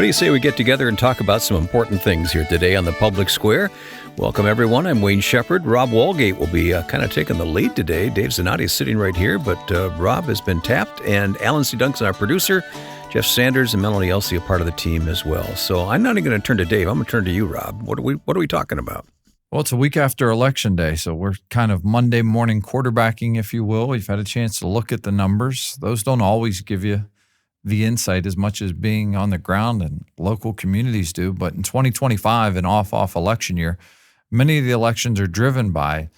What do you say we get together and talk about some important things here today on the Public Square? Welcome, everyone. I'm Wayne Shepherd. Rob Walgate will be kind of taking the lead today. Dave Zanotti is sitting right here, but Rob has been tapped, and Alan C. Duncan, our producer, Jeff Sanders and Melanie Elsey are part of the team as well. So I'm not even going to turn to Dave. I'm going to turn to you, Rob. What are we talking about? Well, it's a week after Election Day, so we're kind of Monday morning quarterbacking, if you will. We've had a chance to look at the numbers. Those don't always give you the insight as much as being on the ground and local communities do. But in 2025, an off election year, many of the elections are driven by,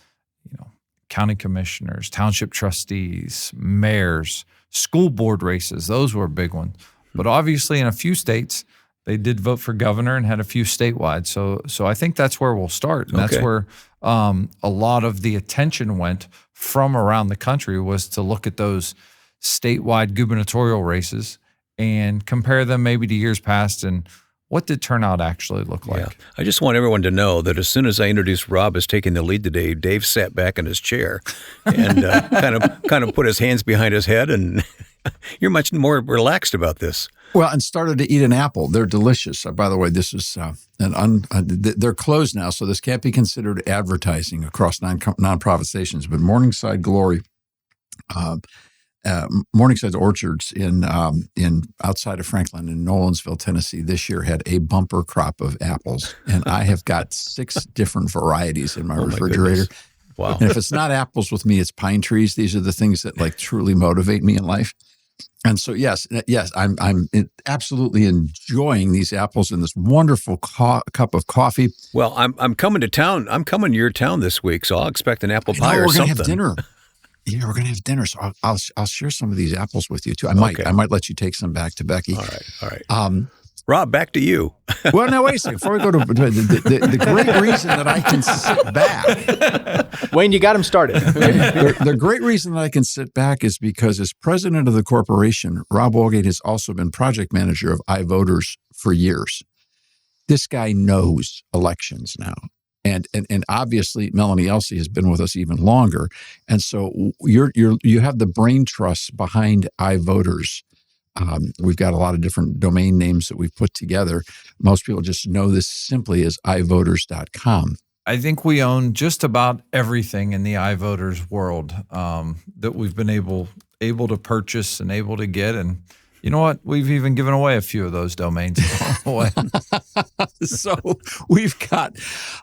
county commissioners, township trustees, mayors, school board races. Those were big ones. But obviously in a few states, they did vote for governor and had a few statewide. So I think that's where we'll start. And that's where a lot of the attention went from around the country, was to look at those statewide gubernatorial races and compare them maybe to years past and what did turnout actually look like. Yeah. I just want everyone to know that as soon as I introduced Rob as taking the lead today, Dave sat back in his chair and kind of put his hands behind his head, and you're much more relaxed about this. Well, and started to eat an apple. They're delicious. By the way, this is they're closed now, so this can't be considered advertising across nonprofit stations. But Morningside Glory, Morningside Orchards in outside of Franklin in Nolensville, Tennessee, this year had a bumper crop of apples, and I have got 6 different varieties in my refrigerator. Wow! And if it's not apples with me, it's pine trees. These are the things that truly motivate me in life. And so, yes, I'm absolutely enjoying these apples and this wonderful cup of coffee. Well, I'm coming to town. I'm coming to your town this week, so I'll expect an apple pie or something. We're going to have dinner. Yeah, we're going to have dinner. So I'll share some of these apples with you too. I might let you take some back to Becky. All right. Rob, back to you. Well, now wait a second. Before we go to the great reason that I can sit back. Wayne, you got him started. The great reason that I can sit back is because as president of the corporation, Rob Walgate has also been project manager of iVoters for years. This guy knows elections now. And obviously Melanie Elsey has been with us even longer. And so you have the brain trust behind iVoters. We've got a lot of different domain names that we've put together. Most people just know this simply as iVoters.com. I think we own just about everything in the iVoters world that we've been able to purchase and able to get. And you know what? We've even given away a few of those domains along the way. So we've got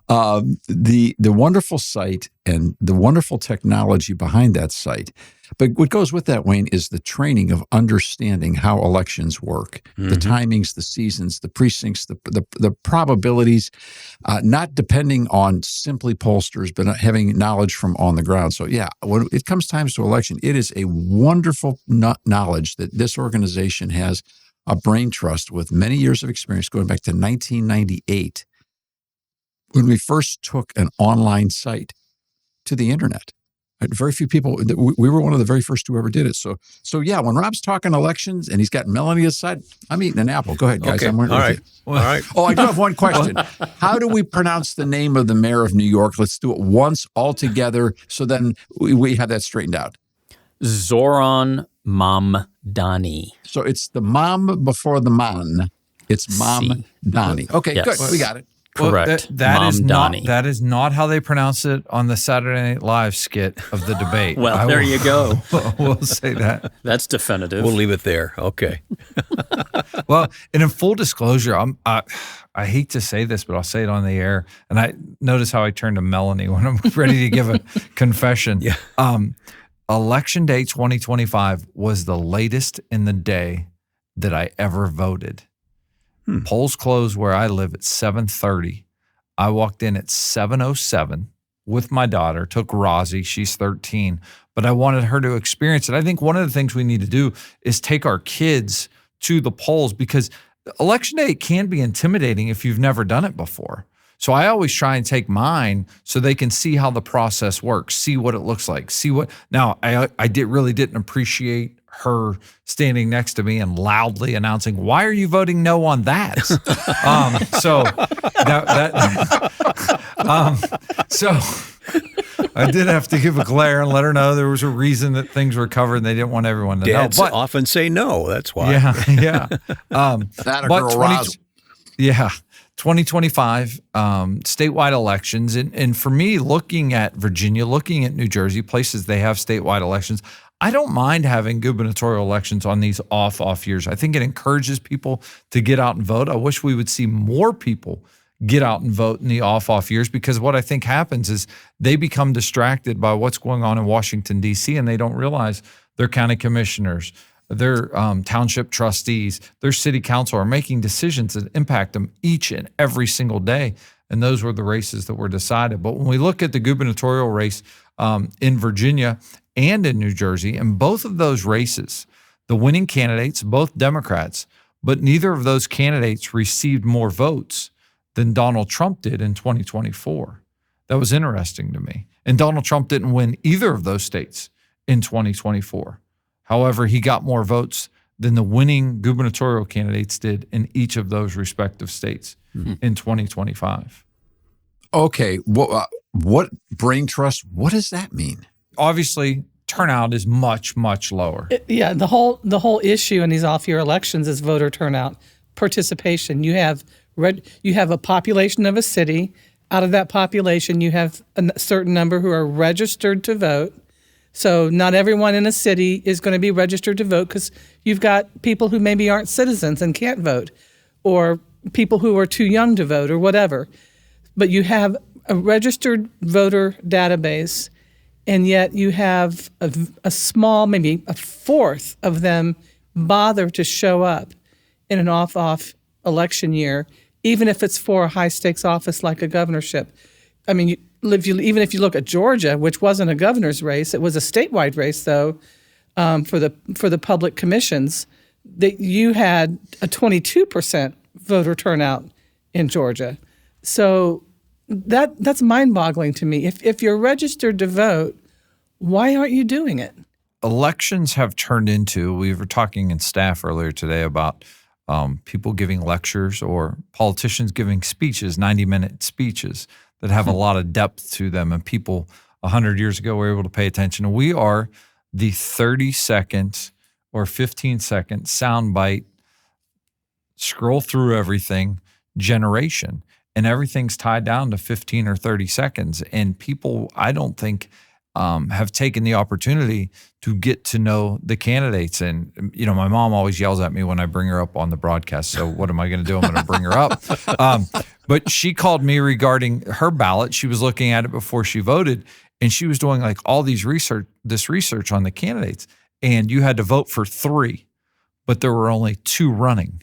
the wonderful site and the wonderful technology behind that site. But what goes with that, Wayne, is the training of understanding how elections work, the timings, the seasons, the precincts, the probabilities, not depending on simply pollsters, but having knowledge from on the ground. So, yeah, when it comes times to election, it is a wonderful knowledge that this organization has a brain trust with many years of experience going back to 1998 when we first took an online site to the internet. Very few people, we were one of the very first who ever did it. So yeah, when Rob's talking elections and he's got Melanie aside, I'm eating an apple. Go ahead, guys. Okay. I'm All right. Oh, I do have one question. How do we pronounce the name of the mayor of New York? Let's do it once all together so then we have that straightened out. Zoran Mamdani. So it's the mom before the man. It's Mamdani. Okay, yes. Good. We got it. Correct. Well, that is not how they pronounce it on the Saturday Night Live skit of the debate. Well, there you go. We'll say that. That's definitive. We'll leave it there. Okay. Well, and in full disclosure, I hate to say this, but I'll say it on the air. And I notice how I turn to Melanie when I'm ready to give a confession. Yeah. Election Day 2025 was the latest in the day that I ever voted. Polls closed where I live at 7:30. I walked in at 7:07 with my daughter, took Rosie, she's 13, but I wanted her to experience it. I think one of the things we need to do is take our kids to the polls, because Election Day can be intimidating if you've never done it before. So I always try and take mine so they can see how the process works, see what it looks like, see what. Now, I really didn't appreciate her standing next to me and loudly announcing, "Why are you voting no on that?" I did have to give a glare and let her know there was a reason that things were covered and they didn't want everyone to Dads know. But often say no. That's why. yeah. That a But girl, Roz. 2025 statewide elections. And for me, looking at Virginia, looking at New Jersey, places they have statewide elections, I don't mind having gubernatorial elections on these off years. I think it encourages people to get out and vote. I wish we would see more people get out and vote in the off years, because what I think happens is they become distracted by what's going on in Washington, D.C., and they don't realize their county commissioners, their township trustees, their city council are making decisions that impact them each and every single day. And those were the races that were decided. But when we look at the gubernatorial race in Virginia and in New Jersey, in both of those races, the winning candidates, both Democrats, but neither of those candidates received more votes than Donald Trump did in 2024. That was interesting to me. And Donald Trump didn't win either of those states in 2024. However, he got more votes than the winning gubernatorial candidates did in each of those respective states in 2025. Okay, what brain trust? What does that mean? Obviously, turnout is much, much lower. The whole issue in these off-year elections is voter turnout, participation. You have a population of a city. Out of that population, you have a certain number who are registered to vote. So not everyone in a city is going to be registered to vote, because you've got people who maybe aren't citizens and can't vote, or people who are too young to vote, or whatever. But you have a registered voter database, and yet you have a small, maybe a fourth of them bother to show up in an off election year, even if it's for a high-stakes office like a governorship. I mean, even if you look at Georgia, which wasn't a governor's race, it was a statewide race, though, for the public commissions, that you had a 22% voter turnout in Georgia. So that's mind-boggling to me. If you're registered to vote, why aren't you doing it? Elections have turned into, we were talking in staff earlier today about people giving lectures or politicians giving speeches, 90-minute speeches that have a lot of depth to them, and people 100 years ago were able to pay attention. We are the 30-second or 15-second soundbite, scroll through everything generation, and everything's tied down to 15 or 30 seconds. And people, I don't think, have taken the opportunity to get to know the candidates. And, you know, my mom always yells at me when I bring her up on the broadcast. So what am I going to do? I'm going to bring her up. But she called me regarding her ballot. She was looking at it before she voted, and she was doing like all this research on the candidates. And you had to vote for 3, but there were only 2 running.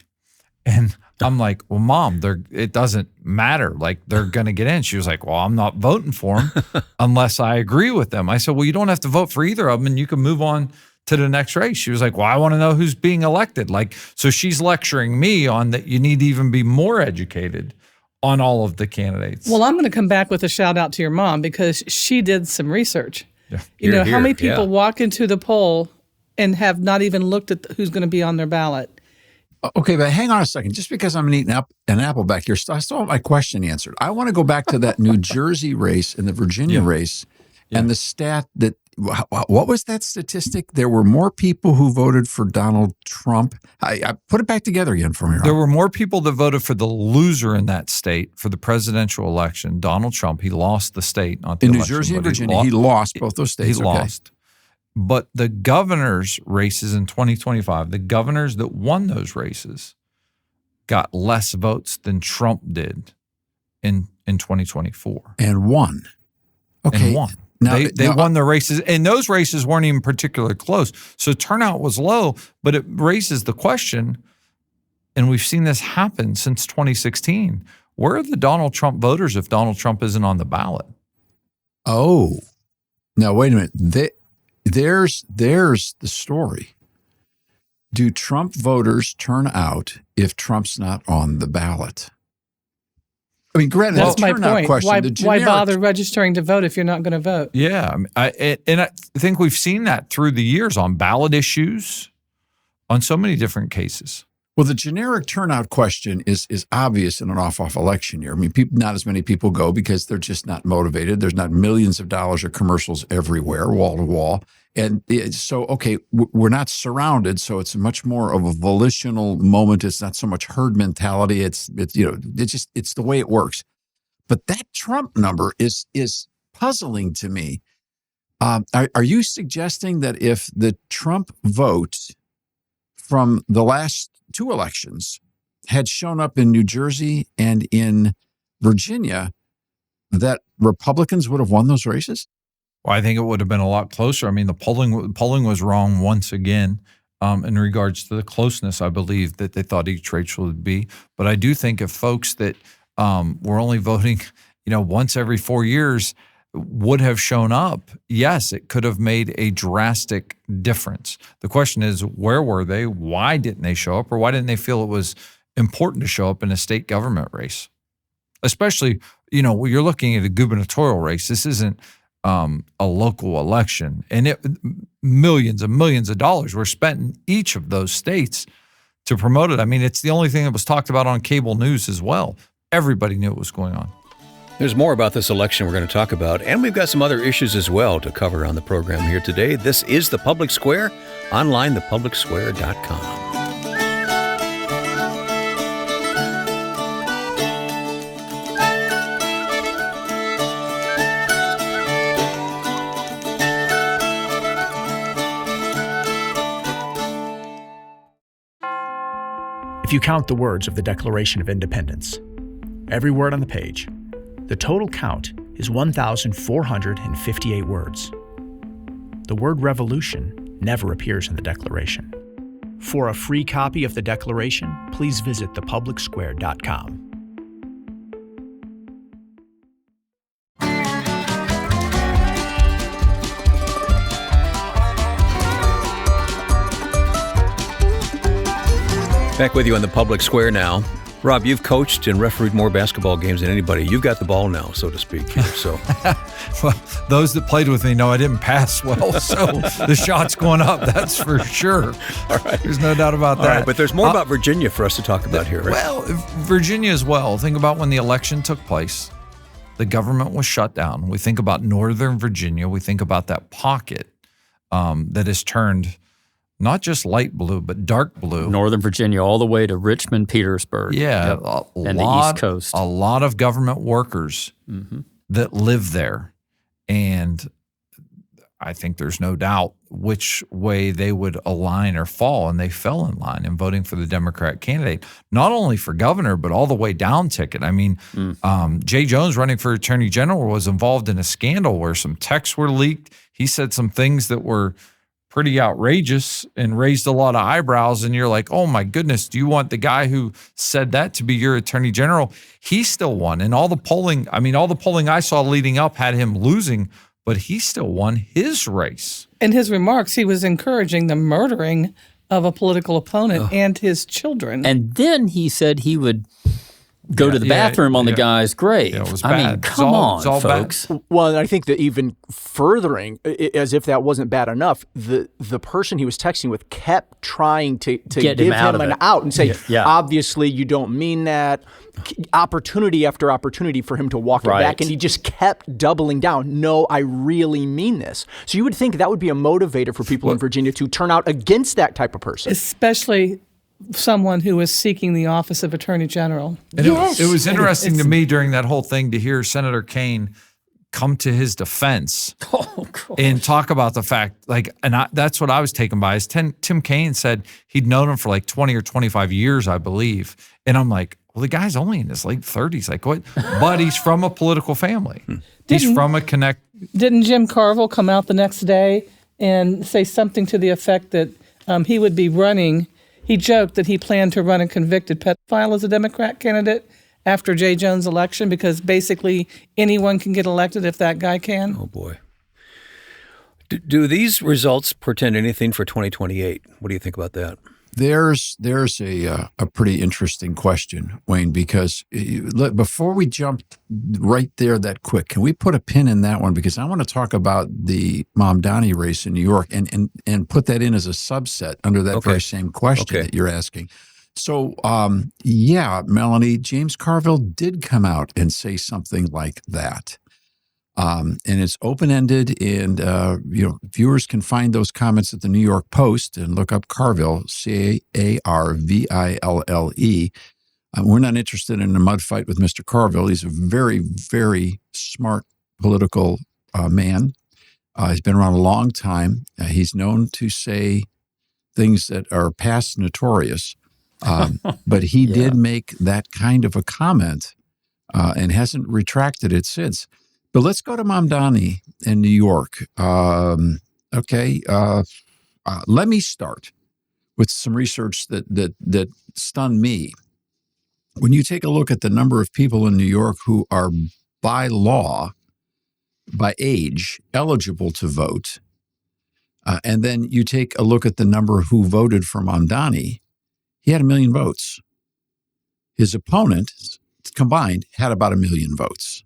And I'm like, well, Mom, it doesn't matter. Like, they're going to get in. She was like, well, I'm not voting for them unless I agree with them. I said, well, you don't have to vote for either of them, and you can move on to the next race. She was like, well, I want to know who's being elected. Like, so she's lecturing me on that you need to even be more educated on all of the candidates. Well, I'm going to come back with a shout out to your mom, because she did some research. Yeah. You know, how many people walk into the poll and have not even looked at who's going to be on their ballot? Okay, but hang on a second. Just because I'm eating an apple back here, I still want my question answered. I want to go back to that New Jersey race and the Virginia race and the stat that, what was that statistic? There were more people who voted for Donald Trump. I put it back together again for me. There were more people that voted for the loser in that state for the presidential election, Donald Trump. He lost the state, not the in election. New Jersey and Virginia, he lost both those states. He lost. But the governor's races in 2025, the governors that won those races got less votes than Trump did in 2024. And won. Okay. And won. Now, they won the races, and those races weren't even particularly close. So turnout was low, but it raises the question, and we've seen this happen since 2016. Where are the Donald Trump voters if Donald Trump isn't on the ballot? Oh, now wait a minute. There's the story. Do Trump voters turn out if Trump's not on the ballot? I mean, granted, that's my point. Question, why bother registering to vote if you're not going to vote? Yeah, I think we've seen that through the years on ballot issues, on so many different cases. Well, the generic turnout question is obvious in an off election year. I mean, not as many people go because they're just not motivated. There's not millions of dollars of commercials everywhere, wall to wall. And so, okay, we're not surrounded, so it's much more of a volitional moment. It's not so much herd mentality. It's the way it works. But that Trump number is puzzling to me. Are you suggesting that if the Trump vote from the last 2 elections had shown up in New Jersey and in Virginia, that Republicans would have won those races? Well, I think it would have been a lot closer. I mean, the polling was wrong once again in regards to the closeness, I believe, that they thought each race would be. But I do think if folks that were only voting, once every 4 years would have shown up, yes, it could have made a drastic difference. The question is, where were they? Why didn't they show up? Or why didn't they feel it was important to show up in a state government race? Especially, you're looking at a gubernatorial race. This isn't a local election. And millions and millions of dollars were spent in each of those states to promote it. I mean, it's the only thing that was talked about on cable news as well. Everybody knew what was going on. There's more about this election we're going to talk about, and we've got some other issues as well to cover on the program here today. This is The Public Square, online, thepublicsquare.com. If you count the words of the Declaration of Independence, every word on the page, the total count is 1,458 words. The word revolution never appears in the Declaration. For a free copy of the Declaration, please visit thepublicsquare.com. Back with you on the Public Square now. Rob, you've coached and refereed more basketball games than anybody. You've got the ball now, so to speak. Here, so, well, those that played with me know I didn't pass well, so the shot's going up. That's for sure. All right, there's no doubt about that. All right, but there's more about Virginia for us to talk about here, right? Well, Virginia as well. Think about when the election took place. The government was shut down. We think about Northern Virginia. We think about that pocket that has turned not just light blue, but dark blue. Northern Virginia all the way to Richmond, Petersburg. Yeah. Yep. And the East Coast. A lot of government workers that live there. And I think there's no doubt which way they would align or fall. And they fell in line in voting for the Democrat candidate, not only for governor, but all the way down ticket. I mean, Jay Jones running for attorney general was involved in a scandal where some texts were leaked. He said some things that were pretty outrageous and raised a lot of eyebrows. And you're like, oh my goodness, do you want the guy who said that to be your attorney general? He still won. And all the polling I saw leading up had him losing, but he still won his race. In his remarks, he was encouraging the murdering of a political opponent and his children. And then he said he would go to the bathroom on the guy's grave. Yeah, it was bad. I mean, come on, folks. Bad. Well, and I think that even furthering, as if that wasn't bad enough, the person he was texting with kept trying to Get give him out him of an it. out and say, Yeah. obviously you don't mean that. Opportunity after opportunity for him to walk it Right. back, and he just kept doubling down. No, I really mean this. So you would think that would be a motivator for people in Virginia to turn out against that type of person. Especially someone who was seeking the office of attorney general. And it was interesting to me during that whole thing to hear Senator Kaine come to his defense and talk about the fact, that's what I was taken by, is Tim Kaine said he'd known him for like 20 or 25 years, I believe. And I'm like, well, the guy's only in his late 30s. Like, what? But he's from a political family. He's from a connect. Didn't Jim Carville come out the next day and say something to the effect that he would be running? He joked that he planned to run a convicted pedophile as a Democrat candidate after Jay Jones' election, because basically anyone can get elected if that guy can. Oh, boy. Do these results portend anything for 2028? What do you think about that? There's a pretty interesting question, Wayne, because before we jump right there that quick, can we put a pin in that one? Because I want to talk about the Mamdani race in New York and put that in as a subset under that very same question that you're asking. So, yeah, Melanie, James Carville did come out and say something like that. And it's open-ended, and viewers can find those comments at the New York Post and look up Carville, Carville. We're not interested in a mud fight with Mr. Carville. He's a very, very smart political man. He's been around a long time. He's known to say things that are past notorious, but he did make that kind of a comment and hasn't retracted it since. But let's go to Mamdani in New York. Let me start with some research that stunned me. When you take a look at the number of people in New York who are by law, by age, eligible to vote, and then you take a look at the number who voted for Mamdani, he had 1 million votes. His opponent combined had about 1 million votes.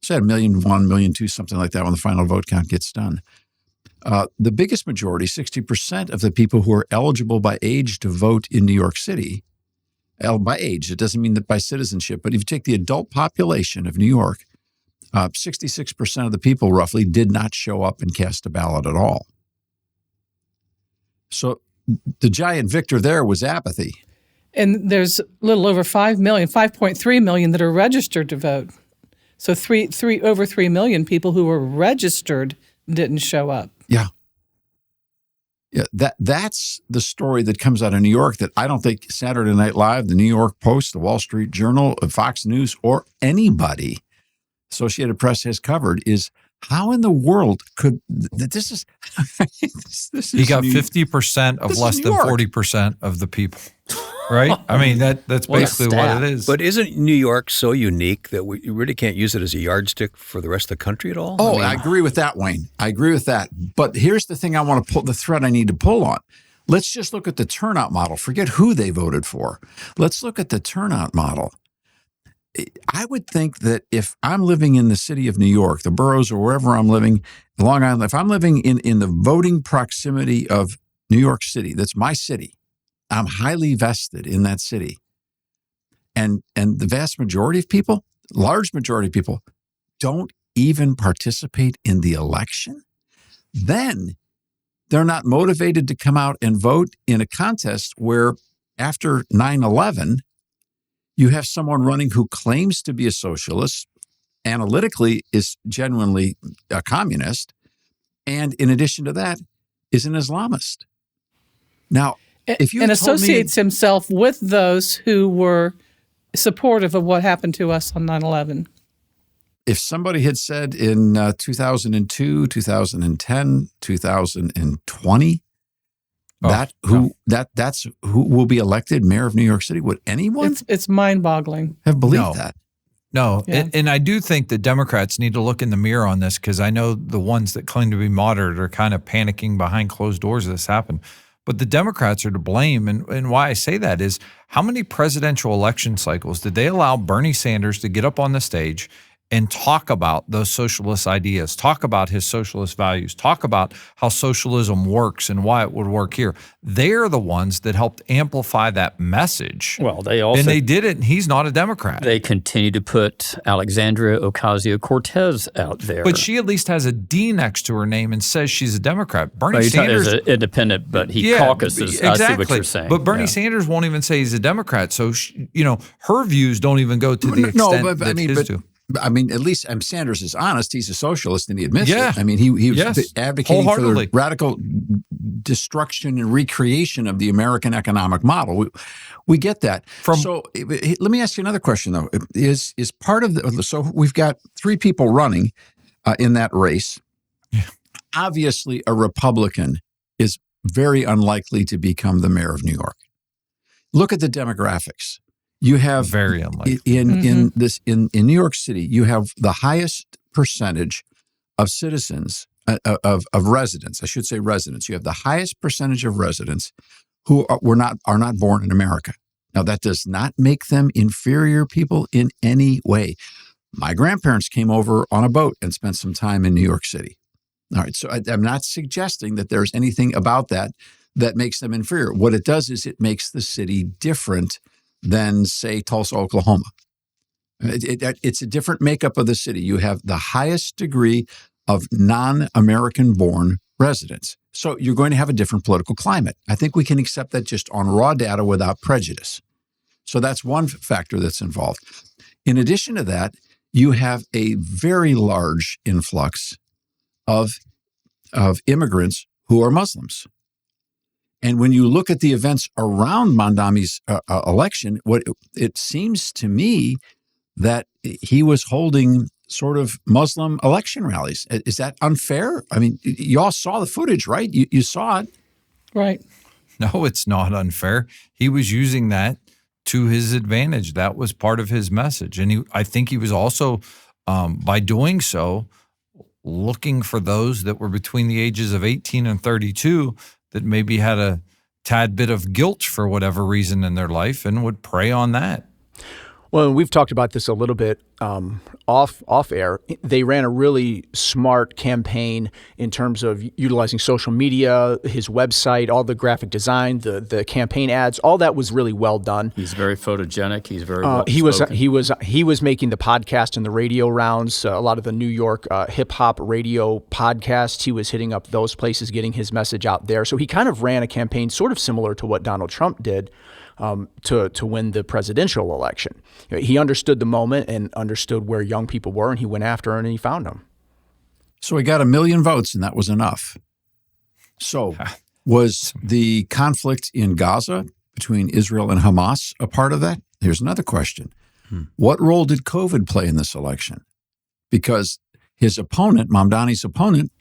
So had 1,000,001, 1,000,002, something like that when the final vote count gets done. The biggest majority, 60% of the people who are eligible by age to vote in New York City, by age, it doesn't mean that by citizenship, but if you take the adult population of New York, 66% of the people roughly did not show up and cast a ballot at all. So the giant victor there was apathy. And there's a little over 5.3 million that are registered to vote. So over 3 million people who were registered didn't show up. Yeah. Yeah, that's the story that comes out of New York that I don't think Saturday Night Live, the New York Post, the Wall Street Journal, Fox News, or anybody, Associated Press, has covered, is how in the world could this is he got 50% of less than 40% of the people. Right? I mean, that's basically what it is. But isn't New York so unique that we really can't use it as a yardstick for the rest of the country at all? Oh, I agree with that, Wayne. I agree with that. But here's the thing I want to pull, the thread I need to pull on. Let's just look at the turnout model. Forget who they voted for. Let's look at the turnout model. I would think that if I'm living in the city of New York, the boroughs, or wherever I'm living, Long Island, if I'm living in the voting proximity of New York City, that's my city, I'm highly vested in that city. And the vast majority of people, large majority of people, don't even participate in the election, then they're not motivated to come out and vote in a contest where after 9/11, you have someone running who claims to be a socialist, analytically is genuinely a communist, and in addition to that, is an Islamist. Now, if you and associates himself with those who were supportive of what happened to us on 9/11. If somebody had said in 2002, 2010, 2020, that's who will be elected mayor of New York City, would anyone it's mind-boggling have believed that? No, Yeah. and I do think the Democrats need to look in the mirror on this, because I know the ones that claim to be moderate are kind of panicking behind closed doors as this happened. But the Democrats are to blame. And why I say that is, how many presidential election cycles did they allow Bernie Sanders to get up on the stage and talk about those socialist ideas, talk about his socialist values, talk about how socialism works and why it would work here? They're the ones that helped amplify that message. Well, they did it, and he's not a Democrat. They continue to put Alexandria Ocasio-Cortez out there. But she at least has a D next to her name and says she's a Democrat. Bernie Sanders is an independent, but he caucuses. Exactly. I see what you're saying. But Bernie Sanders won't even say he's a Democrat. So, her views don't even go to the extent that his do. I mean, at least Sanders is honest. He's a socialist, and he admits it. I mean, he was advocating for the radical destruction and recreation of the American economic model. We get that. So let me ask you another question, though. Is part of so we've got 3 people running in that race. Yeah. Obviously, a Republican is very unlikely to become the mayor of New York. Look at the demographics. You have very unlikely in New York City. You have the highest percentage of citizens of residents. I should say residents. You have the highest percentage of residents who are not born in America. Now, that does not make them inferior people in any way. My grandparents came over on a boat and spent some time in New York City. All right, so I'm not suggesting that there's anything about that that makes them inferior. What it does is it makes the city different than, say, Tulsa, Oklahoma. It's a different makeup of the city. You have the highest degree of non-American born residents. So you're going to have a different political climate. I think we can accept that just on raw data without prejudice. So that's one factor that's involved. In addition to that, you have a very large influx of immigrants who are Muslims. And when you look at the events around Mamdani's election, what it seems to me that he was holding sort of Muslim election rallies. Is that unfair? I mean, you all saw the footage, right? You saw it. Right. No, it's not unfair. He was using that to his advantage. That was part of his message. And I think he was also, by doing so, looking for those that were between the ages of 18 and 32 that maybe had a tad bit of guilt for whatever reason in their life and would prey on that. Well, we've talked about this a little bit off air. They ran a really smart campaign in terms of utilizing social media, his website, all the graphic design, the campaign ads. All that was really well done. He's very photogenic. He's very well he was making the podcast and the radio rounds. A lot of the New York hip hop radio podcasts. He was hitting up those places, getting his message out there. So he kind of ran a campaign sort of similar to what Donald Trump did. To win the presidential election. He understood the moment and understood where young people were, and he went after them and he found them. So he got 1 million votes, and that was enough. So was the conflict in Gaza between Israel and Hamas a part of that? Here's another question. What role did COVID play in this election? Because his opponent, Mamdani's opponent,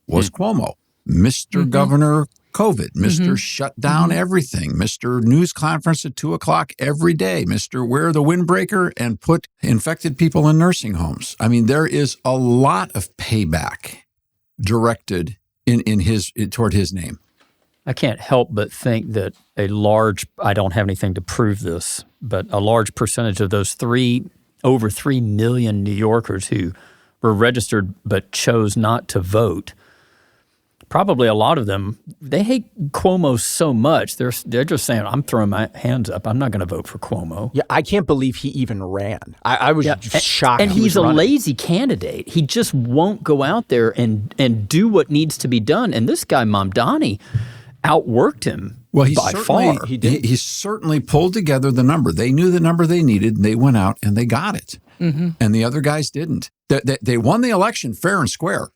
was Cuomo, Mr. Governor COVID, Mr. Shut down everything, Mr. News conference at 2:00 every day, Mr. Wear the windbreaker and put infected people in nursing homes. I mean, there is a lot of payback directed toward his name. I can't help but think that I don't have anything to prove this, but a large percentage of those over 3 million New Yorkers who were registered but chose not to vote, probably a lot of them, they hate Cuomo so much, they're just saying, I'm throwing my hands up. I'm not going to vote for Cuomo. Yeah, I can't believe he even ran. I was shocked. And he's a lazy candidate. He just won't go out there and do what needs to be done. And this guy, Mamdani, outworked him by far. He certainly pulled together the number. They knew the number they needed, and they went out and they got it. And the other guys didn't. They won the election fair and square.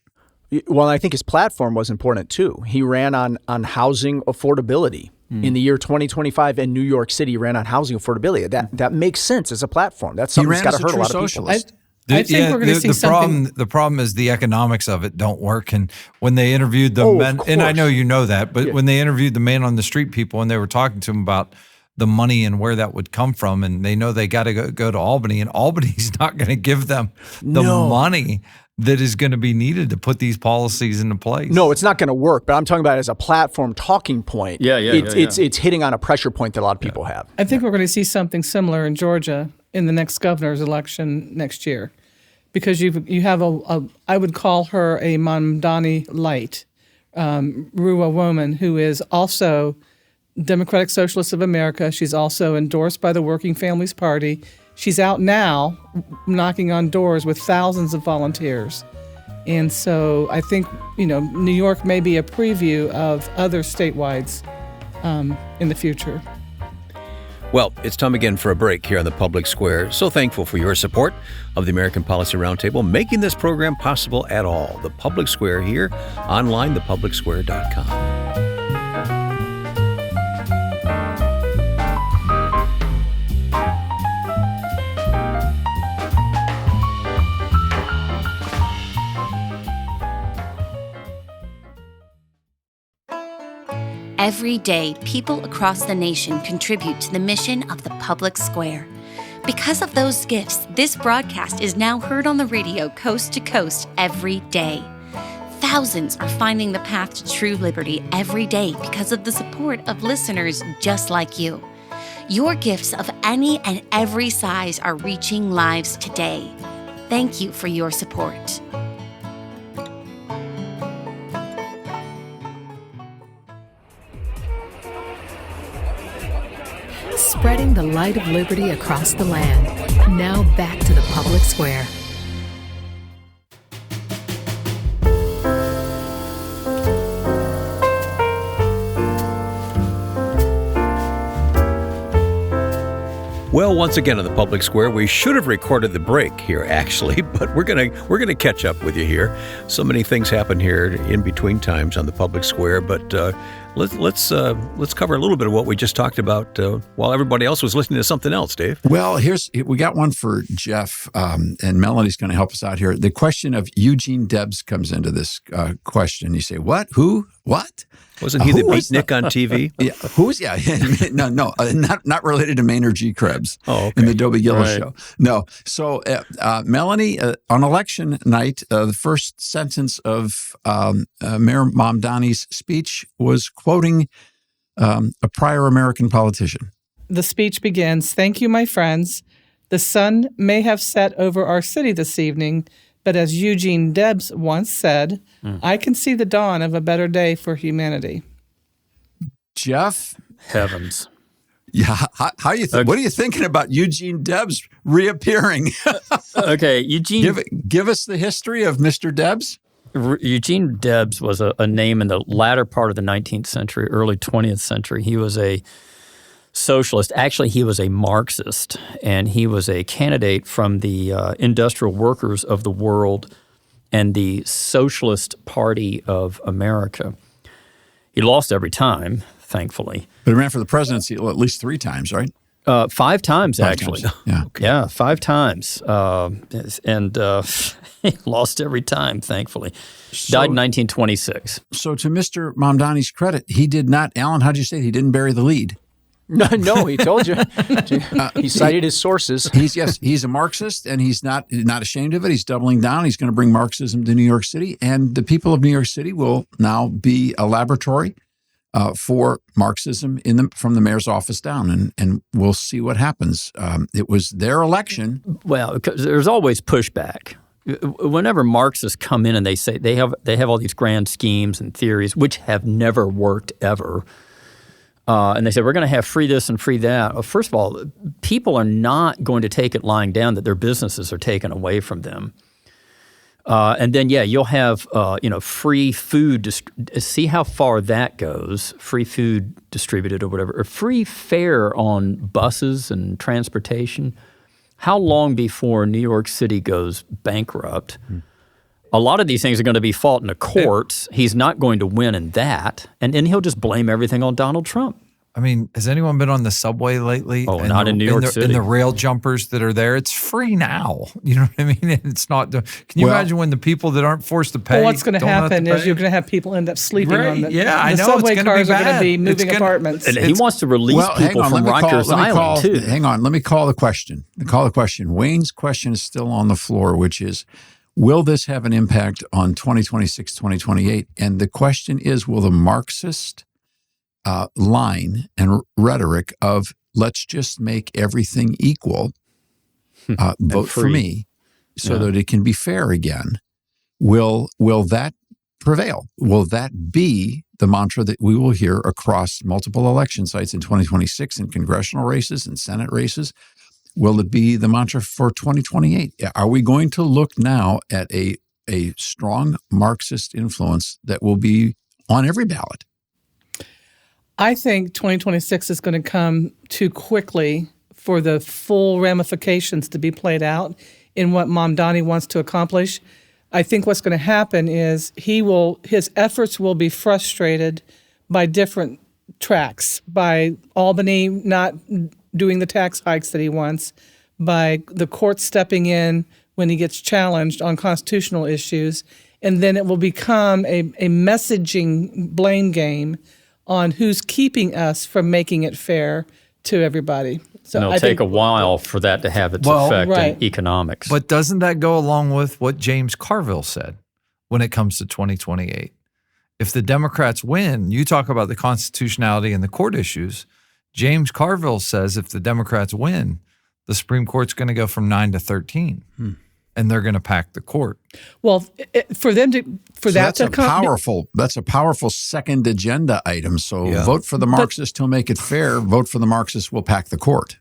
Well, I think his platform was important, too. He ran on housing affordability. In the year 2025 in New York City, he ran on housing affordability. That makes sense as a platform. That's something that's got to hurt a lot of people. I think we're going to see something. The problem is the economics of it don't work. And when they interviewed the men, and I know you know that, but when they interviewed the man on the street people and they were talking to him about the money and where that would come from, and they know they got to go to Albany, and Albany's not going to give them the money that is going to be needed to put these policies into place. No, it's not going to work, but I'm talking about it as a platform talking point. It's hitting on a pressure point that a lot of people have. I think we're going to see something similar in Georgia in the next governor's election next year, because you have I would call her a Mamdani light, Ruwa woman who is also Democratic Socialists of America. She's also endorsed by the Working Families Party. She's out now knocking on doors with thousands of volunteers. And so I think, New York may be a preview of other statewides in the future. Well, it's time again for a break here on the Public Square. So thankful for your support of the American Policy Roundtable, making this program possible at all. The Public Square here, online, thepublicsquare.com. Every day, people across the nation contribute to the mission of the Public Square. Because of those gifts, this broadcast is now heard on the radio coast to coast every day. Thousands are finding the path to true liberty every day because of the support of listeners just like you. Your gifts of any and every size are reaching lives today. Thank you for your support. spreading the light of liberty across the land. Now back to the public square. Well, once again in the public square, we should have recorded the break here, actually, but we're gonna catch up with you here. So many things happen here in between times on the public square, but let's cover a little bit of what we just talked about while everybody else was listening to something else, Dave. Well, we got one for Jeff, and Melanie's going to help us out here. The question of Eugene Debs comes into this question. You say, what? Who? What? Wasn't he the beatnik on TV? Yeah, who's? Yeah, no, not related to Maynard G. Krebs in the Dobie Gillis show. No. So, Melanie, on election night, the first sentence of Mayor Mamdani's speech was quoting a prior American politician. The speech begins, "Thank you, my friends. The sun may have set over our city this evening, but as Eugene Debs once said, I can see the dawn of a better day for humanity." Jeff? Heavens. Yeah, how you think? What are you thinking about Eugene Debs reappearing? Okay, Eugene. Give us the history of Mr. Debs. Eugene Debs was a name in the latter part of the 19th century, early 20th century. He was a socialist. Actually, he was a Marxist, and he was a candidate from the Industrial Workers of the World and the Socialist Party of America. He lost every time, thankfully. But he ran for the presidency at least 3 times, right? 5 times, actually. Yeah. Okay. Yeah, 5 times. And he lost every time, thankfully. Died in 1926. So to Mr. Mamdani's credit, he did not, Alan, how'd you say he didn't bury the lead? No, he told you. He cited his sources. He's a Marxist, and he's not ashamed of it. He's doubling down. He's going to bring Marxism to New York City, and the people of New York City will now be a laboratory for Marxism from the mayor's office down, and we'll see what happens. It was their election. Well, there's always pushback. Whenever Marxists come in and they say they have all these grand schemes and theories which have never worked ever. And they said, we're going to have free this and free that. Well, first of all, people are not going to take it lying down that their businesses are taken away from them. And then, you'll have, free food. See how far that goes, free food distributed or whatever, or free fare on buses and transportation. How long before New York City goes bankrupt? A lot of these things are going to be fought in the courts. He's not going to win in that. And then he'll just blame everything on Donald Trump. I mean, has anyone been on the subway lately? Oh, not in New York City. And the rail jumpers that are there, it's free now. You know what I mean? It's not. Can you imagine when the people that aren't forced to pay? Well, what's going to happen is you're going to have people end up sleeping on the I know subway it's cars be are going to be moving apartments. And he wants to release people from Rikers Island, too. Hang on. Let me call the question. Wayne's question is still on the floor, which is, will this have an impact on 2026, 2028? And the question is, will the Marxist line and rhetoric of let's just make everything equal, vote for me so that it can be fair again, will that prevail? Will that be the mantra that we will hear across multiple election sites in 2026 in congressional races and Senate races? Will it be the mantra for 2028? Are we going to look now at a strong Marxist influence that will be on every ballot? I think 2026 is going to come too quickly for the full ramifications to be played out in what Mamdani wants to accomplish. I think what's going to happen is his efforts will be frustrated by different tracks, by Albany not doing the tax hikes that he wants, by the court stepping in when he gets challenged on constitutional issues, and then it will become a messaging blame game on who's keeping us from making it fair to everybody. So it'll take a while for that to have its effect in economics. But doesn't that go along with what James Carville said when it comes to 2028? If the Democrats win, you talk about the constitutionality and the court issues. James Carville says if the Democrats win, the Supreme Court's going to go from 9 to 13. and they're going to pack the court. Well, that's a powerful second agenda item. So vote for the Marxists to make it fair. Vote for the Marxists will pack the court.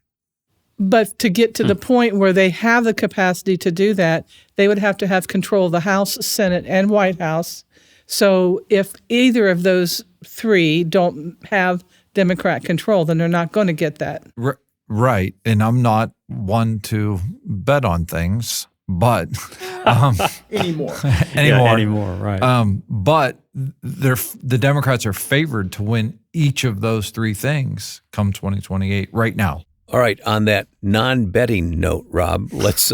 But to get to the point where they have the capacity to do that, they would have to have control of the House, Senate, and White House. So if either of those three don't have Democrat control, then they're not going to get that. Right. And I'm not one to bet on things, but anymore. Anymore, right. But the Democrats are favored to win each of those three things come 2028 right now. All right, on that non-betting note, Rob, let's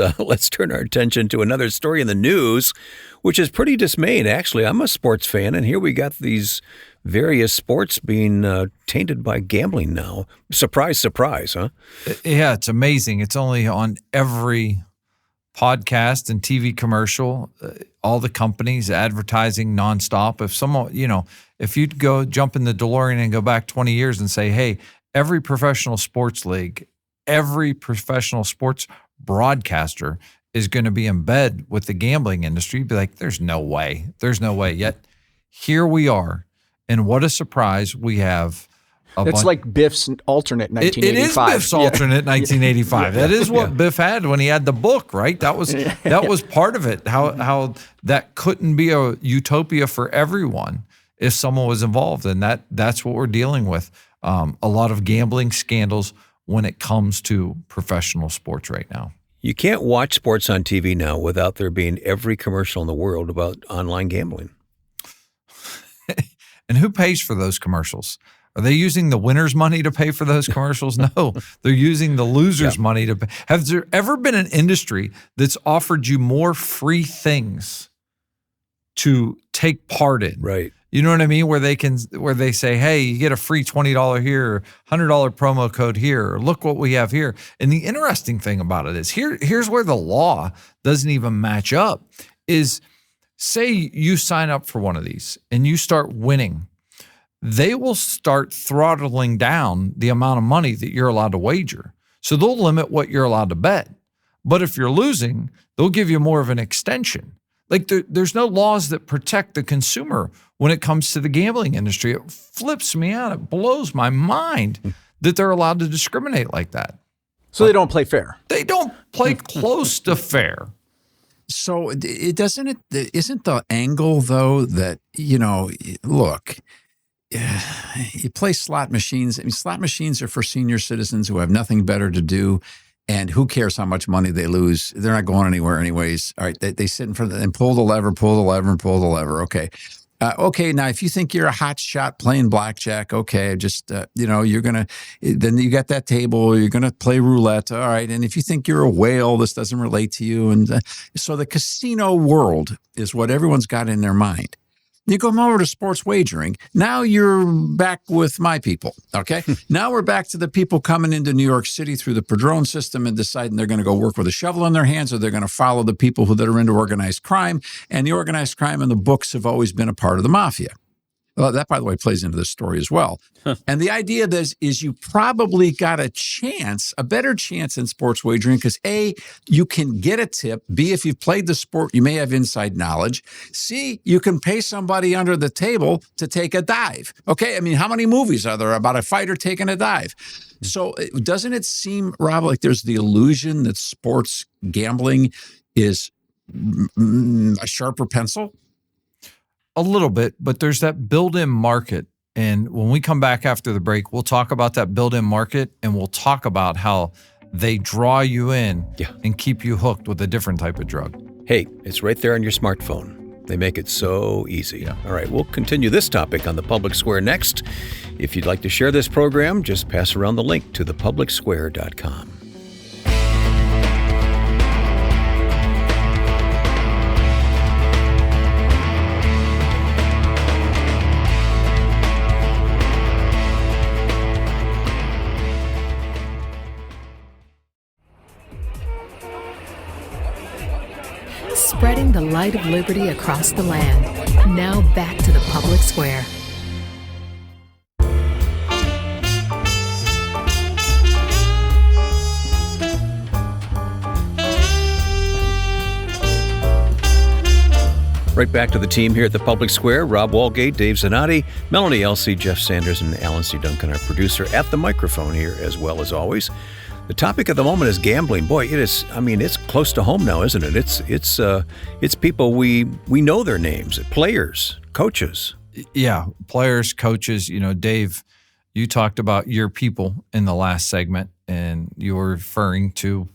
turn our attention to another story in the news, which is pretty dismaying. Actually, I'm a sports fan, and here we got these various sports being tainted by gambling now. Surprise, surprise, huh? Yeah, it's amazing. It's only on every podcast and TV commercial, all the companies advertising nonstop. If someone, if you'd go jump in the DeLorean and go back 20 years and say, hey, every professional sports league, every professional sports broadcaster is going to be in bed with the gambling industry. You'd be like, there's no way. There's no way. Yet here we are. And what a surprise we have. It's like Biff's alternate 1985. It is Biff's alternate 1985. That is what Biff had when he had the book, right? That was part of it. How that couldn't be a utopia for everyone if someone was involved. And that's what we're dealing with. A lot of gambling scandals when it comes to professional sports right now. You can't watch sports on TV now without there being every commercial in the world about online gambling. And who pays for those commercials? Are they using the winner's money to pay for those commercials? No, they're using the loser's money to pay. Has there ever been an industry that's offered you more free things to take part in? Right. You know what I mean? Where they say, hey, you get a free $20 here, or $100 promo code here, or look what we have here. And the interesting thing about it is here's where the law doesn't even match up is say you sign up for one of these and you start winning. They will start throttling down the amount of money that you're allowed to wager. So they'll limit what you're allowed to bet. But if you're losing, they'll give you more of an extension. Like there's no laws that protect the consumer when it comes to the gambling industry. It flips me out. It blows my mind that they're allowed to discriminate like that. So they don't play fair. They don't play close to fair. So isn't the angle though that, look, you play slot machines. I mean, slot machines are for senior citizens who have nothing better to do. And who cares how much money they lose? They're not going anywhere anyways. All right, they sit in front of and pull the lever, and pull the lever. Okay. Okay, now if you think you're a hot shot playing blackjack, okay, just, you're going to, then you got that table, you're going to play roulette. All right. And if you think you're a whale, this doesn't relate to you. And so the casino world is what everyone's got in their mind. You come over to sports wagering. Now you're back with my people, okay? Now we're back to the people coming into New York City through the Padron system and deciding they're going to go work with a shovel in their hands or they're going to follow the people that are into organized crime. And the organized crime and the books have always been a part of the mafia. Well, that, by the way, plays into this story as well. And the idea is you probably got a better chance in sports wagering because A, you can get a tip. B, if you've played the sport, you may have inside knowledge. C, you can pay somebody under the table to take a dive. Okay, I mean, how many movies are there about a fighter taking a dive? So doesn't it seem, Rob, like there's the illusion that sports gambling is a sharper pencil? A little bit, but there's that built-in market. And when we come back after the break, we'll talk about that built-in market and we'll talk about how they draw you in and keep you hooked with a different type of drug. Hey, it's right there on your smartphone. They make it so easy. Yeah. All right, we'll continue this topic on The Public Square next. If you'd like to share this program, just pass around the link to thepublicsquare.com. Spreading the light of liberty across the land. Now back to the public square. Right back to the team here at the Public Square. Rob Walgate, Dave Zanotti, Melanie Elsey, Jeff Sanders, and Alan C. Duncan, our producer, at the microphone here as well as always. The topic of the moment is gambling. Boy, it is. I mean, it's close to home now, isn't it? It's people we know their names, players, coaches. Yeah, players, coaches. You know, Dave, you talked about your people in the last segment, and you were referring to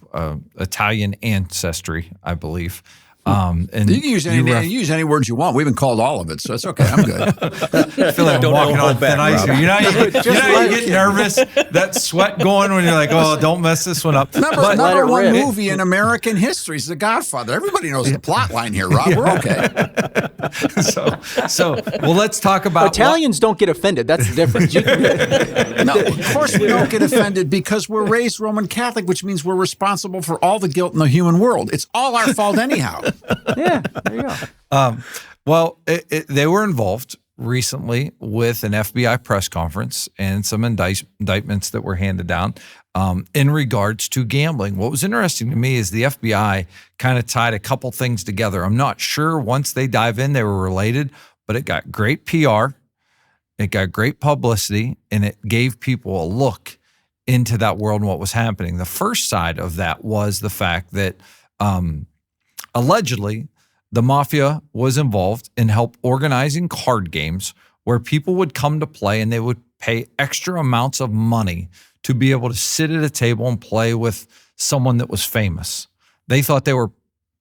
Italian ancestry, I believe. And you can use any words you want. We've been called all of it, so it's okay. I'm good. I feel like I'm walking on thin ice here. You know, you get nervous, that sweat going when you're like, oh, don't mess this one up. Number one movie in American history is The Godfather. Everybody knows the plot line here, Rob. We're okay. So let's talk about Italians don't get offended. That's the difference. No, of course we don't get offended because we're raised Roman Catholic, which means we're responsible for all the guilt in the human world. It's all our fault anyhow. Yeah, there you go. They were involved recently with an FBI press conference and some indictments that were handed down in regards to gambling. What was interesting to me is the FBI kind of tied a couple things together. I'm not sure once they dive in they were related, but it got great PR, it got great publicity, and it gave people a look into that world and what was happening. The first side of that was the fact that allegedly, the mafia was involved in help organizing card games where people would come to play and they would pay extra amounts of money to be able to sit at a table and play with someone that was famous. They thought they were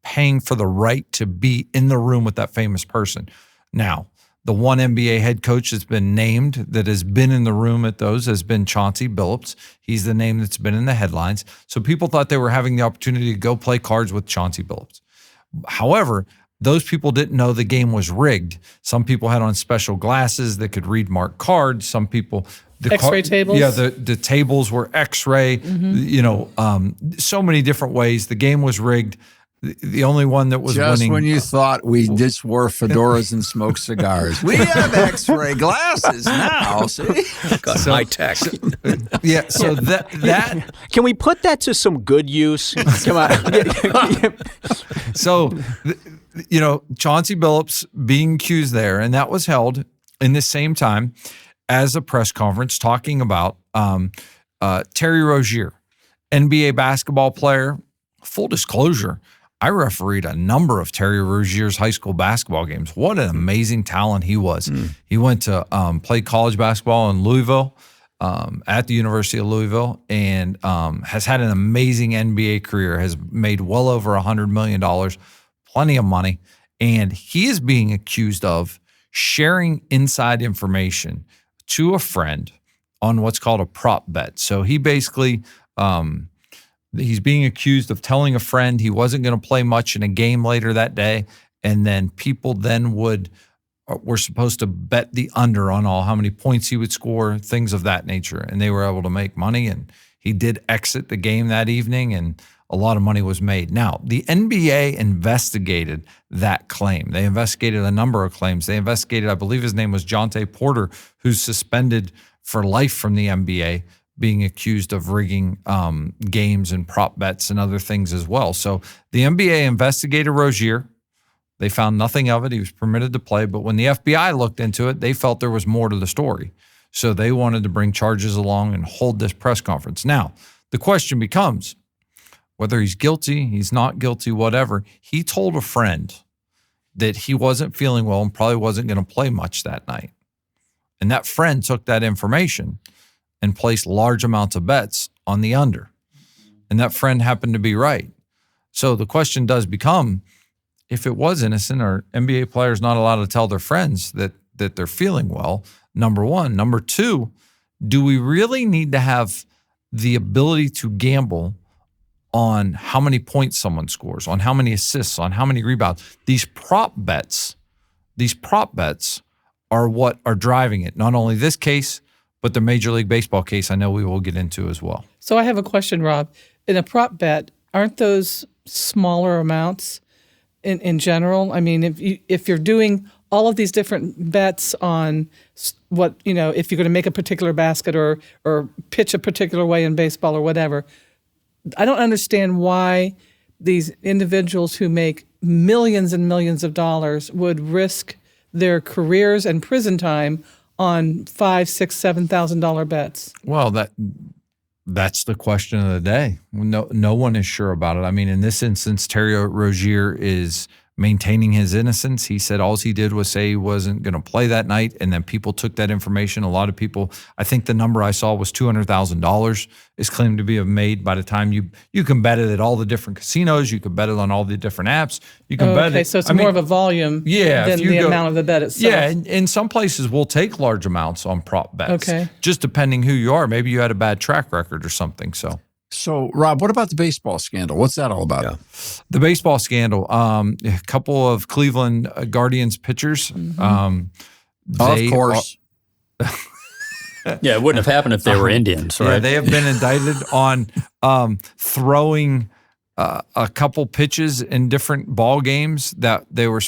paying for the right to be in the room with that famous person. Now, the one NBA head coach that's been named that has been in the room at those has been Chauncey Billups. He's the name that's been in the headlines. So people thought they were having the opportunity to go play cards with Chauncey Billups. However, those people didn't know the game was rigged. Some people had on special glasses that could read marked cards. Some people X-ray tables. Yeah, the tables were X-ray. So many different ways. The game was rigged. The only one that was just winning. When you thought we just wore fedoras and smoked cigars, we have X-ray glasses now. See, high tech. So that Can we put that to some good use? Come on. So, Chauncey Billups being accused there, and that was held in the same time as a press conference talking about Terry Rozier, NBA basketball player. Full disclosure, I refereed a number of Terry Rozier's high school basketball games. What an amazing talent he was. He went to play college basketball in Louisville, at the University of Louisville, and has had an amazing NBA career, has made well over $100 million, plenty of money. And he is being accused of sharing inside information to a friend on what's called a prop bet. So he basically... he's being accused of telling a friend he wasn't going to play much in a game later that day, and then people then were supposed to bet the under on how many points he would score, things of that nature, and they were able to make money, and he did exit the game that evening, and a lot of money was made. Now, the NBA investigated that claim. They investigated a number of claims. They investigated, I believe his name was Jonte Porter, who's suspended for life from the NBA, being accused of rigging games and prop bets and other things as well. So the NBA investigated Rozier. They found nothing of it. He was permitted to play. But when the FBI looked into it, they felt there was more to the story. So they wanted to bring charges along and hold this press conference. Now, the question becomes whether he's guilty, he's not guilty, whatever. He told a friend that he wasn't feeling well and probably wasn't going to play much that night. And that friend took that information and placed large amounts of bets on the under. And that friend happened to be right. So the question does become, if it was innocent, are NBA players not allowed to tell their friends that they're feeling well? Number one. Number two, do we really need to have the ability to gamble on how many points someone scores, on how many assists, on how many rebounds? These prop bets are what are driving it. Not only this case, but the Major League Baseball case, I know we will get into as well. So I have a question, Rob. In a prop bet, aren't those smaller amounts in general? I mean, if you're doing all of these different bets on what, if you're going to make a particular basket or pitch a particular way in baseball or whatever, I don't understand why these individuals who make millions and millions of dollars would risk their careers and prison time on $5,000, $6,000, $7,000 bets? Well, that's the question of the day. No one is sure about it. I mean, in this instance, Terry Rozier is maintaining his innocence. He said all he did was say he wasn't going to play that night, and then people took that information. A lot of people, I think the number I saw was $200,000 is claimed to be made by the time you can bet it at all the different casinos. You can bet it on all the different apps. You can bet it. Okay, so it's more of a volume than the amount of the bet itself. Yeah, in some places we'll take large amounts on prop bets. Okay. Just depending who you are. Maybe you had a bad track record or something, So, Rob, what about the baseball scandal? What's that all about? Yeah. The baseball scandal, a couple of Cleveland Guardians pitchers. Of course. Yeah, it wouldn't have happened if they were Indians, right? Yeah, they have been indicted on throwing a couple pitches in different ball games that they were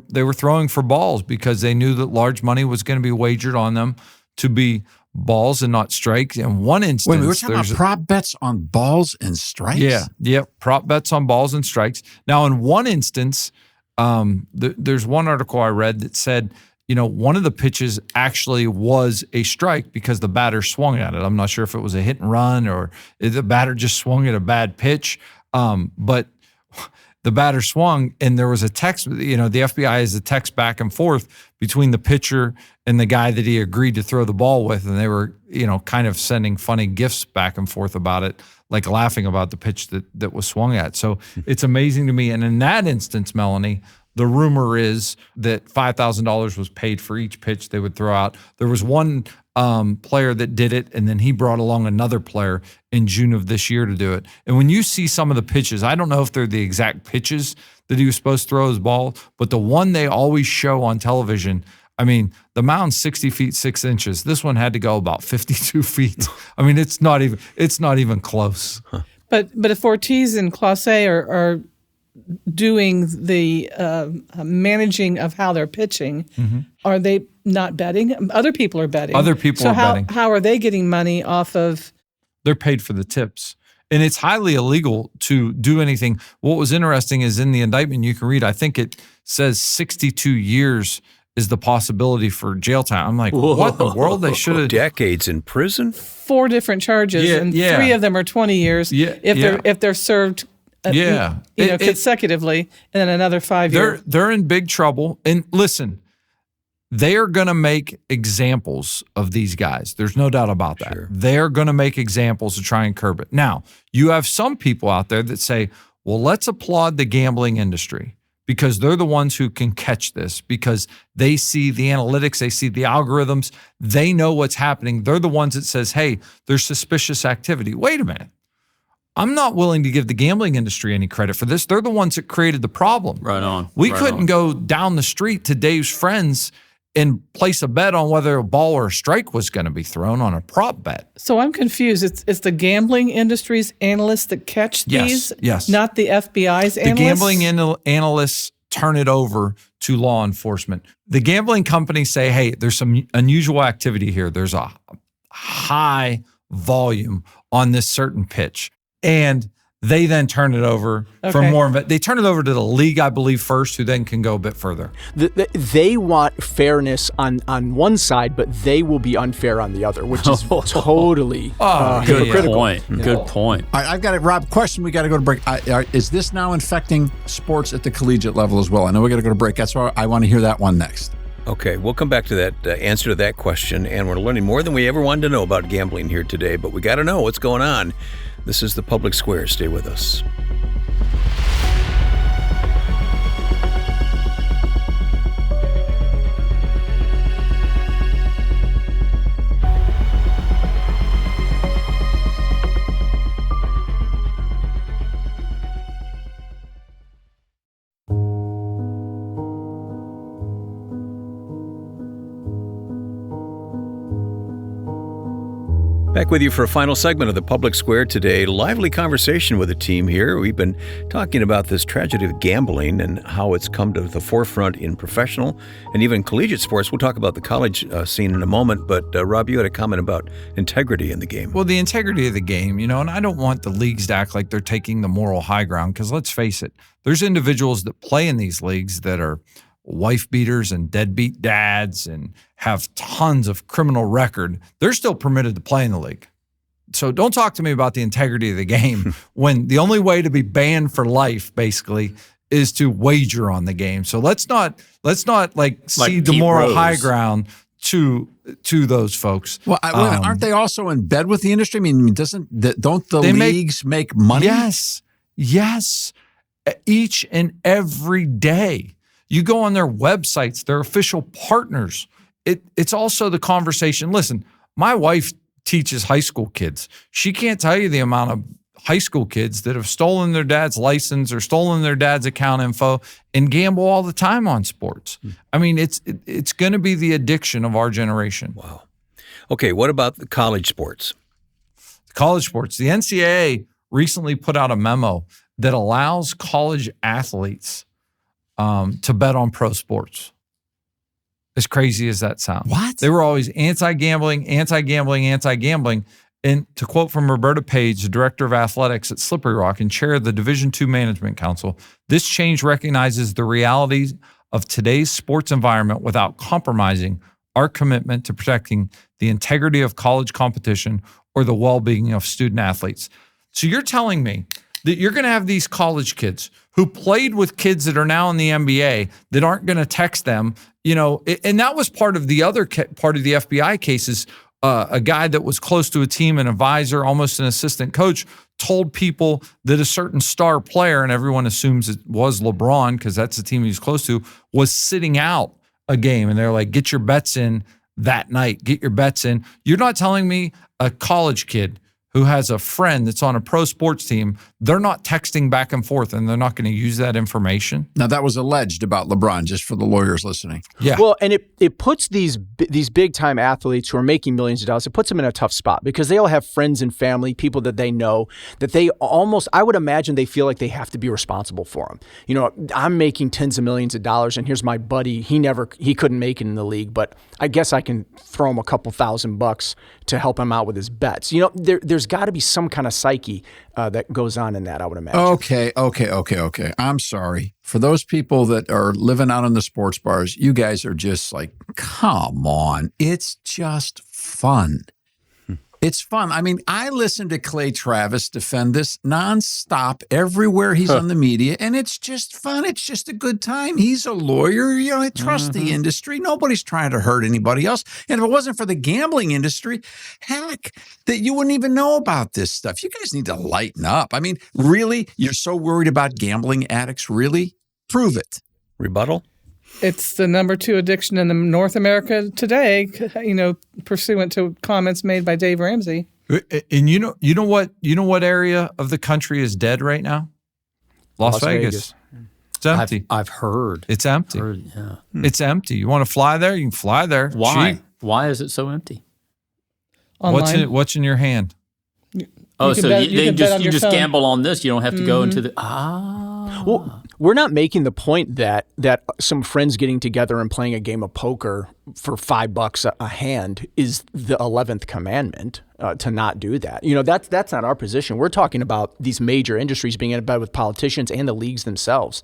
they were throwing for balls because they knew that large money was going to be wagered on them to be balls and not strikes. In one instance, Wait, we're talking about prop bets on balls and strikes? Yeah, prop bets on balls and strikes. Now, in one instance, there's one article I read that said, one of the pitches actually was a strike because the batter swung at it. I'm not sure if it was a hit and run or the batter just swung at a bad pitch, but the batter swung, and there was a text, the FBI has a text back and forth between the pitcher and the guy that he agreed to throw the ball with, and they were, kind of sending funny gifs back and forth about it, like laughing about the pitch that was swung at. So it's amazing to me. And in that instance, Melanie, the rumor is that $5,000 was paid for each pitch they would throw out. There was one player that did it, and then he brought along another player in June of this year to do it. And when you see some of the pitches, I don't know if they're the exact pitches that he was supposed to throw his ball, but the one they always show on television, I mean, the mound's 60 feet 6 inches. This one had to go about 52 feet. I mean, it's not even close. But if Ortiz and Clase are doing the managing of how they're pitching, are they not betting? Other people are betting. Other people are betting. So how are they getting money off of? They're paid for the tips. And it's highly illegal to do anything. What was interesting is in the indictment you can read, I think it says 62 years is the possibility for jail time. I'm like, what in the world? They should have decades in prison. 4 different charges, and 3 of them are 20 years. If they're served, consecutively, and then another 5 years. They're in big trouble. And listen, they are going to make examples of these guys. There's no doubt about that. Sure. They're going to make examples to try and curb it. Now, you have some people out there that say, well, let's applaud the gambling industry because they're the ones who can catch this because they see the analytics, they see the algorithms, they know what's happening. They're the ones that says, hey, there's suspicious activity. Wait a minute. I'm not willing to give the gambling industry any credit for this. They're the ones that created the problem. Right on. We couldn't go down the street to Dave's friends and place a bet on whether a ball or a strike was going to be thrown on a prop bet. So I'm confused. It's the gambling industry's analysts that catch these? Yes. Not the FBI's analysts? The gambling analysts turn it over to law enforcement. The gambling companies say, hey, there's some unusual activity here. There's a high volume on this certain pitch. And they then turn it over for more. They turn it over to the league, I believe, first, who then can go a bit further. They want fairness on one side, but they will be unfair on the other, which is totally good point. Yeah. Good point. All right, I've got it, Rob. Question: we got to go to break. Is this now infecting sports at the collegiate level as well? I know we got to go to break. That's why I want to hear that one next. Okay, we'll come back to that answer to that question, and we're learning more than we ever wanted to know about gambling here today, but we got to know what's going on. This is the Public Square. Stay with us. Back with you for a final segment of the Public Square today. Lively conversation with the team here. We've been talking about this tragedy of gambling and how it's come to the forefront in professional and even collegiate sports. We'll talk about the college scene in a moment, but Rob, you had a comment about integrity in the game. Well, the integrity of the game, and I don't want the leagues to act like they're taking the moral high ground, because let's face it, there's individuals that play in these leagues that are wife beaters and deadbeat dads and have tons of criminal record. They're still permitted to play in the league. So don't talk to me about the integrity of the game when the only way to be banned for life basically is to wager on the game. So let's not cede the moral high ground to those folks. Well, aren't they also in bed with the industry? I mean, don't the leagues make money? Yes, each and every day. You go on their websites, their official partners. It's also the conversation. Listen, my wife teaches high school kids. She can't tell you the amount of high school kids that have stolen their dad's license or stolen their dad's account info and gamble all the time on sports. I mean, it's going to be the addiction of our generation. Wow. Okay, what about the college sports? College sports. The NCAA recently put out a memo that allows college athletes to bet on pro sports. As crazy as that sounds. What? They were always anti-gambling. And to quote from Roberta Page, the director of athletics at Slippery Rock and chair of the Division II Management Council, this change recognizes the realities of today's sports environment without compromising our commitment to protecting the integrity of college competition or the well-being of student athletes. So you're telling me that you're going to have these college kids who played with kids that are now in the NBA that aren't going to text them, and that was part of the other part of the FBI cases. A guy that was close to a team, an advisor, almost an assistant coach, told people that a certain star player, and everyone assumes it was LeBron because that's the team he was close to, was sitting out a game. And they're like, get your bets in that night. Get your bets in. You're not telling me a college kid who has a friend that's on a pro sports team, they're not texting back and forth and they're not going to use that information? Now, that was alleged about LeBron, just for the lawyers listening. Yeah. Well, and it puts these big-time athletes who are making millions of dollars, it puts them in a tough spot because they all have friends and family, people that they know, that they almost, I would imagine they feel like they have to be responsible for them. I'm making tens of millions of dollars, and here's my buddy. He couldn't make it in the league, but I guess I can throw him a couple $1,000 to help him out with his bets. There's got to be some kind of psyche that goes on in that, I would imagine. Okay. I'm sorry. For those people that are living out in the sports bars, you guys are just like, come on. It's just fun. It's fun. I mean, I listen to Clay Travis defend this nonstop everywhere he's on the media, and it's just fun. It's just a good time. He's a lawyer. I trust the industry. Nobody's trying to hurt anybody else. And if it wasn't for the gambling industry, heck, that you wouldn't even know about this stuff. You guys need to lighten up. I mean, really? You're so worried about gambling addicts? Really? Prove it. Rebuttal? It's the number 2 addiction in North America today, pursuant to comments made by Dave Ramsey. And you know what area of the country is dead right now? Las Vegas. It's empty. I've heard. It's empty. It's empty. You want to fly there? You can fly there. Why? Cheap. Why is it so empty? Online. What's in your hand? You just gamble on this. You don't have to go into the Well, we're not making the point that some friends getting together and playing a game of poker for $5 a hand is the 11th commandment to not do that. That's not our position. We're talking about these major industries being in bed with politicians and the leagues themselves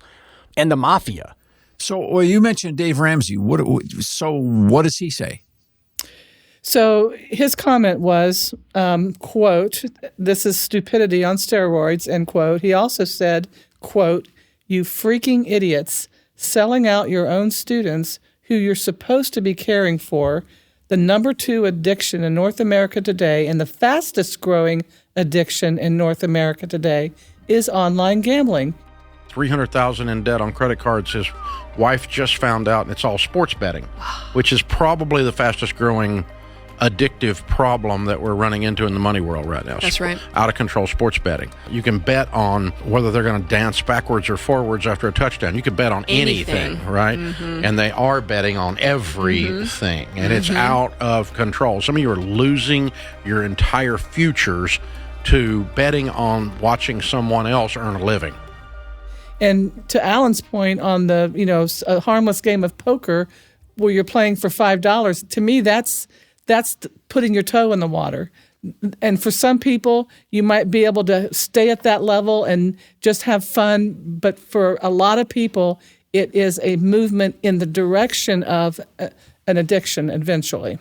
and the mafia. So you mentioned Dave Ramsey. What does he say? So his comment was, quote, "This is stupidity on steroids," end quote. He also said, quote, "You freaking idiots, selling out your own students who you're supposed to be caring for. The number 2 addiction in North America today and the fastest growing addiction in North America today is online gambling." $300,000 in debt on credit cards. His wife just found out, and it's all sports betting, which is probably the fastest growing addictive problem that we're running into in the money world right now. That's right. Out of control sports betting. You can bet on whether they're going to dance backwards or forwards after a touchdown. You can bet on anything, right? And they are betting on everything, and it's out of control. Some of you are losing your entire futures to betting on watching someone else earn a living. And to Alan's point on the, a harmless game of poker where you're playing for $5, to me, that's putting your toe in the water. And for some people, you might be able to stay at that level and just have fun. But for a lot of people, it is a movement in the direction of an addiction eventually.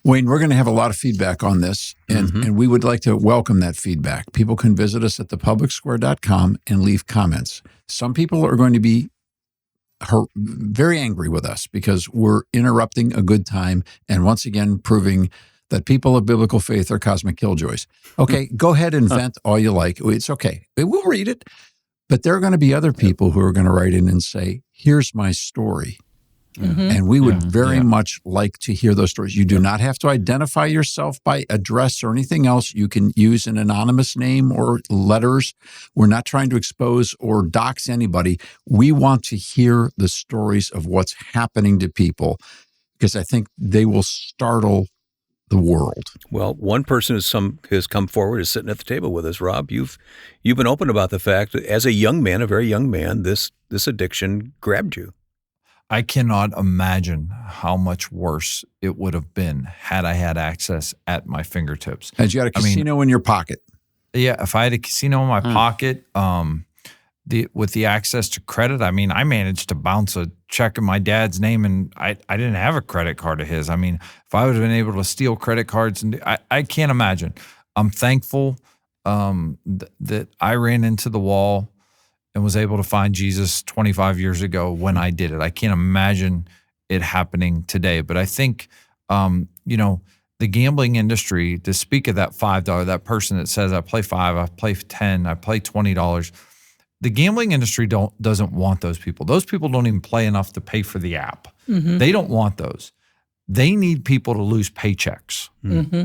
Wayne, we're going to have a lot of feedback on this, and we would like to welcome that feedback. People can visit us at thepublicsquare.com and leave comments. Some people are going to be very angry with us because we're interrupting a good time and once again proving that people of biblical faith are cosmic killjoys. Okay, go ahead and vent all you like. It's okay. We'll read it. But there are going to be other people who are going to write in and say, here's my story. And we would very much like to hear those stories. You do not have to identify yourself by address or anything else. You can use an anonymous name or letters. We're not trying to expose or dox anybody. We want to hear the stories of what's happening to people because I think they will startle the world. Well, one person has come forward, is sitting at the table with us. Rob, you've been open about the fact that as a young man, a very young man, this addiction grabbed you. I cannot imagine how much worse it would have been had I had access at my fingertips. Had you had a casino in your pocket? Yeah, if I had a casino in my pocket, with the access to credit, I managed to bounce a check in my dad's name, and I didn't have a credit card of his. If I would have been able to steal credit cards, and I can't imagine. I'm thankful that I ran into the wall and was able to find Jesus 25 years ago when I did it. I can't imagine it happening today. But I think, the gambling industry, to speak of that $5, that person that says, I play $5, I play $10, I play $20, the gambling industry doesn't want those people. Those people don't even play enough to pay for the app. They don't want those. They need people to lose paychecks.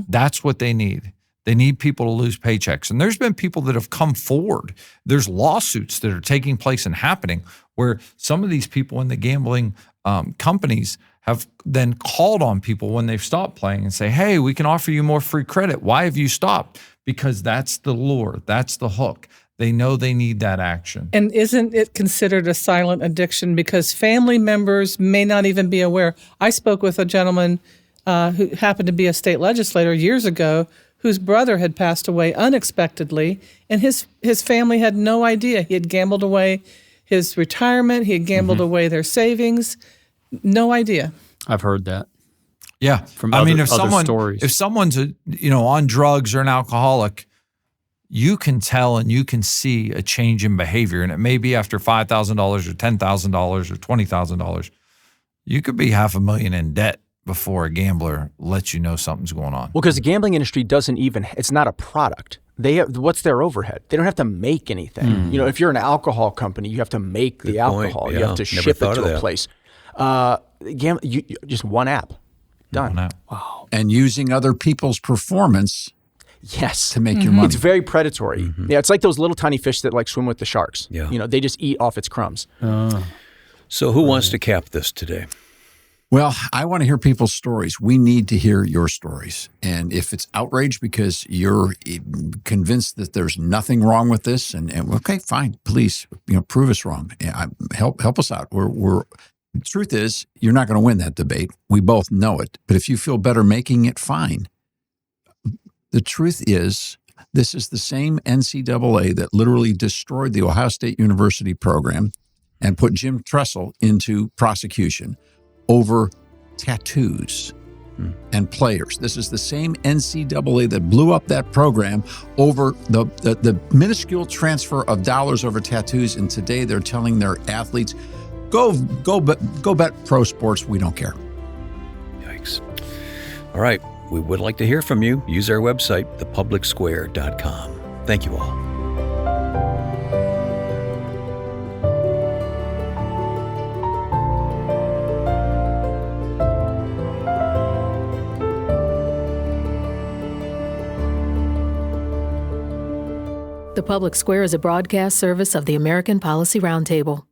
That's what they need. They need people to lose paychecks. And there's been people that have come forward. There's lawsuits that are taking place and happening where some of these people in the gambling companies have then called on people when they've stopped playing and say, hey, we can offer you more free credit. Why have you stopped? Because that's the lure. That's the hook. They know they need that action. And isn't it considered a silent addiction because family members may not even be aware? I spoke with a gentleman who happened to be a state legislator years ago whose brother had passed away unexpectedly, and his family had no idea. He had gambled away his retirement. He had gambled away their savings. No idea. I've heard that. Yeah. From other stories. If someone's on drugs or an alcoholic, you can tell and you can see a change in behavior, and it may be after $5,000 or $10,000 or $20,000. You could be $500,000 in debt before a gambler lets you know something's going on. Well, because the gambling industry it's not a product. What's their overhead? They don't have to make anything. If you're an alcohol company, you have to make the alcohol. You have to ship it to a place. Just one app. Done. One app. Wow. And using other people's performance to make your money. It's very predatory. Yeah, it's like those little tiny fish that swim with the sharks. Yeah. They just eat off its crumbs. So who wants to cap this today? Well, I want to hear people's stories. We need to hear your stories. And if it's outrage because you're convinced that there's nothing wrong with this, and okay, fine, please, prove us wrong. Help us out. The truth is, you're not going to win that debate. We both know it. But if you feel better making it, fine. The truth is, this is the same NCAA that literally destroyed the Ohio State University program and put Jim Tressel into prosecution over tattoos and players. This is the same NCAA that blew up that program over the minuscule transfer of dollars over tattoos, and today they're telling their athletes, go bet pro sports, we don't care. Yikes. All right, we would like to hear from you. Use our website, thepublicsquare.com. Thank you all. The Public Square is a broadcast service of the American Policy Roundtable.